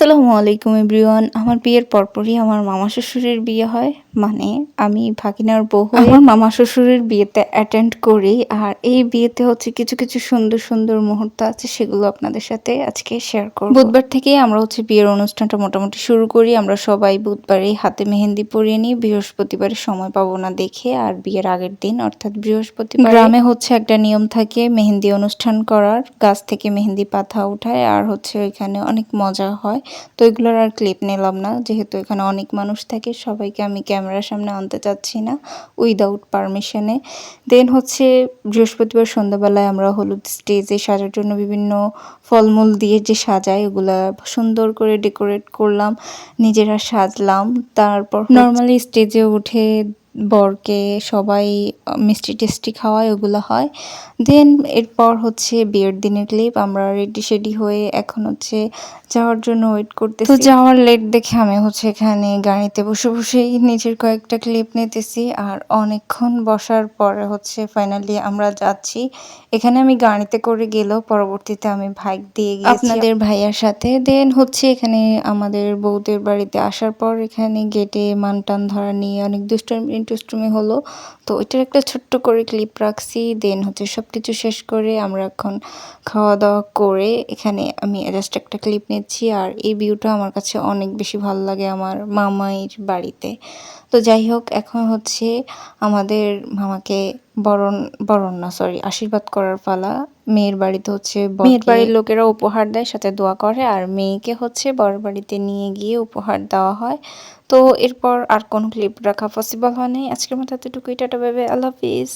আসসালামু আলাইকুম এভরিওয়ান। আমার বিয়ের পরপরই আমার মামা শ্বশুরের বিয়ে হয়। মানে আমি ভাগিনার বউ হয়ে আমার মামা শ্বশুরের বিয়েতে অ্যাটেন্ড করি। আর এই বিয়েতে হচ্ছে কিছু, কিছু সুন্দর, সুন্দর মুহূর্ত আছে সেগুলো আপনাদের সাথে আজকে শেয়ার করব। বুধবার থেকেই আমরা হচ্ছে বিয়ের অনুষ্ঠানটা মোটামুটি শুরু করি। আমরা সবাই বুধবারেই হাতে মেহেন্দি পরিয়ে নিই। বৃহস্পতিবারে সময় পাবো না দেখে। আর বিয়ের আগের দিন অর্থাৎ বৃহস্পতিবার গ্রামে হচ্ছে একটা নিয়ম থাকে মেহেন্দি অনুষ্ঠান করার। গাছ থেকে মেহেন্দি পাতা উঠায় আর হচ্ছে ওইখানে অনেক মজা হয়। তো এগুলোর আর ক্লিপ নিলাম না, যেহেতু এখানে অনেক মানুষ থাকে, সবাইকে আমি ক্যামেরার সামনে আনতে চাচ্ছি না উইদাউট পারমিশনে। দেন হচ্ছে বৃহস্পতিবার সন্ধ্যাবেলায় আমরা হলুদ স্টেজে সাজার জন্য বিভিন্ন ফলমূল দিয়ে যে সাজায় ওগুলা সুন্দর করে ডেকোরেট করলাম, নিজেরা সাজলাম। তারপর নর্মালি স্টেজে উঠে বরকে সবাই মিষ্টি টেস্টি খাওয়ায়, ওগুলো হয়। দেন এরপর হচ্ছে বিয়ের দিনের ক্লিপ। আমরা রেডি শেডি হয়ে এখন হচ্ছে যাওয়ার জন্য ওয়েট করতেছি। তো যাওয়ার লেট দেখে আমি হচ্ছে এখানে গাড়িতে বসে বসেই নিজের কয়েকটা ক্লিপ নিতেছি। আর অনেকক্ষণ বসার পরে হচ্ছে ফাইনালি আমরা যাচ্ছি। এখানে আমি গাড়িতে করে গেলেও পরবর্তীতে আমি বাইক দিয়ে গিয়েছি আপনাদের ভাইয়ার সাথে। দেন হচ্ছে এখানে আমাদের বউদের বাড়িতে আসার পর এখানে গেটে মানটান ধরা নিয়ে অনেক দুষ্টুমি হলো। তো এটার একটা ছোট্ট করে ক্লিপ রাখছি। দেন হচ্ছে সবকিছু শেষ করে আমরা এখন খাওয়া দাওয়া করে এখানে আমি জাস্ট একটা ক্লিপ নিচ্ছি। আর এই ভিউটা আমার কাছে অনেক বেশি ভালো লাগে আমার মামাইর বাড়িতে। তো যাই হোক, এখন হচ্ছে আমাদের মামাকে বরণ না সরি আশীর্বাদ করার পালা। মেয়ের বাড়িতে হচ্ছে মেয়ের বাড়ির লোকেরা উপহার দেয়, সাথে দোয়া করে, আর মেয়েকে হচ্ছে বর বাড়িতে নিয়ে গিয়ে উপহার দেওয়া হয়। তো এরপর আর কোনো ক্লিপ রাখা পসিবল হয় নাই। আজকের মতো এতটুকুই। টাটা, বাই বাই, আল্লাহ হাফিজ।